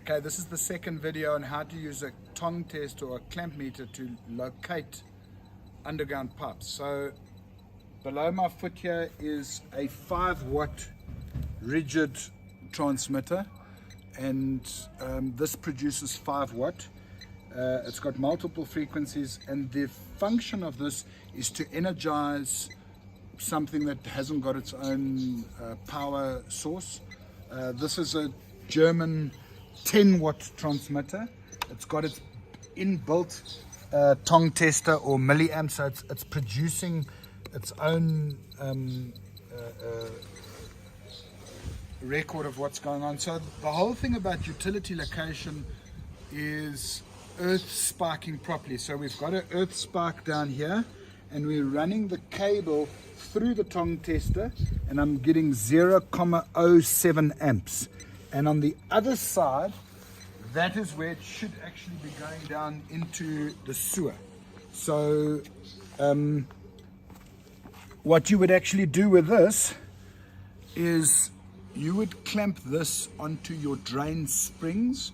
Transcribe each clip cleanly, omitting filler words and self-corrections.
Okay, this is the second video on how to use a tongue test or a clamp meter to locate underground pipes. So below my foot here is a 5-watt rigid transmitter, and this produces 5 watt. It's got multiple frequencies, and the function of this is to energize something that hasn't got its own power source. This is a German 10-watt transmitter. It's got its inbuilt tongue tester or milliamp, so it's producing its own record of what's going on. So the whole thing about utility location is earth sparking properly. So we've got an earth spark down here, and we're running the cable through the tongue tester, and I'm getting 0.07 amps. And on the other side, that is where it should actually be going down into the sewer. So what you would actually do with this is you would clamp this onto your drain springs,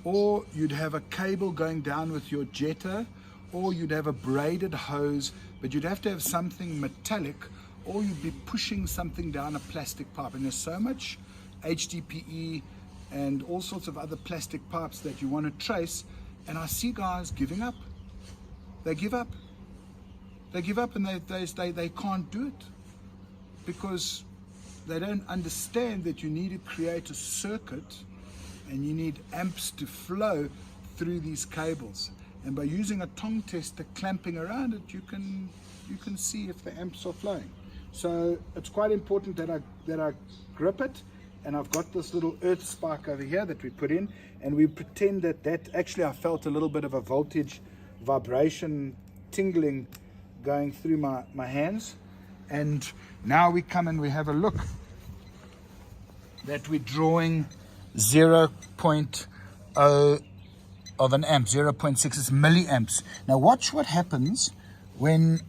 or you'd have a cable going down with your jetter, or you'd have a braided hose, but you'd have to have something metallic, or you'd be pushing something down a plastic pipe. And there's so much HDPE and all sorts of other plastic pipes that you want to trace, and I see guys giving up. They give up. They give up, and they can't do it because they don't understand that you need to create a circuit and you need amps to flow through these cables. And by using a tongue tester clamping around it, you can see if the amps are flowing. So it's quite important that I grip it, and I've got this little earth spark over here that we put in, and we pretend that actually I felt a little bit of a voltage vibration tingling going through my hands. And now we come and we have a look that we're drawing 0.0 of an amp, 0.6 is milliamps. Now watch what happens when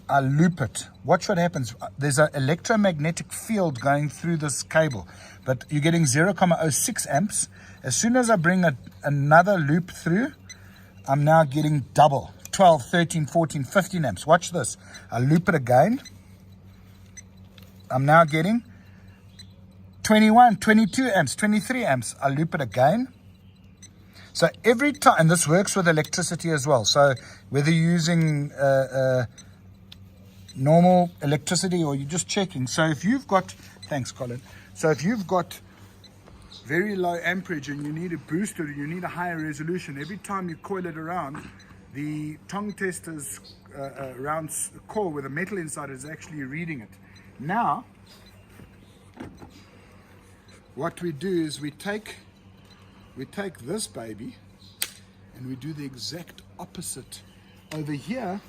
I loop it. Watch what happens. There's an electromagnetic field going through this cable, but you're getting 0.06 amps. As soon as I bring another loop through, I'm now getting double, 12, 13, 14, 15 amps. Watch this. I loop it again. I'm now getting 21, 22 amps, 23 amps. I loop it again. So every time, and this works with electricity as well. So whether you're using normal electricity or you're just checking. So if you've got, thanks Colin. So if you've got very low amperage and you need a booster, you need a higher resolution, every time you coil it around, the tongue tester's round core with a metal inside is actually reading it. Now, what we do is we take this baby and we do the exact opposite. Over here,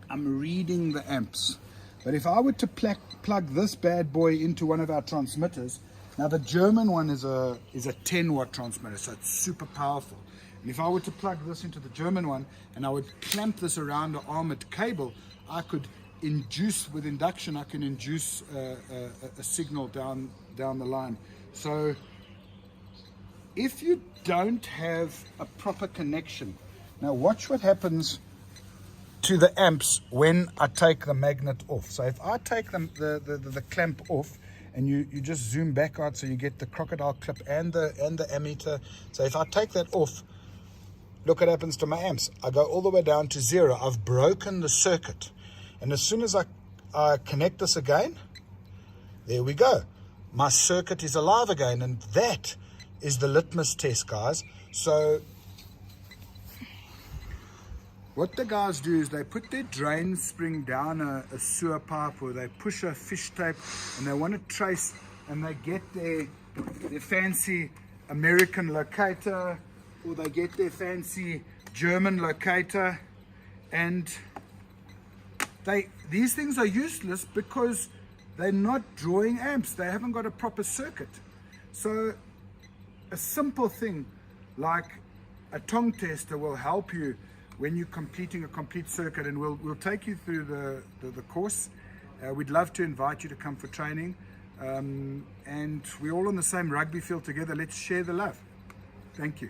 I'm reading the amps. But if I were to plug this bad boy into one of our transmitters, now the German one is a 10-watt transmitter, so it's super powerful. And if I were to plug this into the German one and I would clamp this around an armored cable, I could induce, with induction, I can induce a signal down the line. So if you don't have a proper connection, now watch what happens to the amps when I take the magnet off. So if I take the clamp off, and you just zoom back out so you get the crocodile clip and the ammeter. So if I take that off, look what happens to my amps. I go all the way down to 0. I've broken the circuit. And as soon as I connect this again, there we go. My circuit is alive again, and that is the litmus test, guys. So what the guys do is they put their drain spring down a sewer pipe, or they push a fish tape, and they want to trace, and they get their fancy American locator, or they get their fancy German locator, and these things are useless because they're not drawing amps. They haven't got a proper circuit. So a simple thing like a tongue tester will help you when you're completing a complete circuit, and we'll take you through the course. We'd love to invite you to come for training, and we're all on the same rugby field together. Let's share the love. Thank you.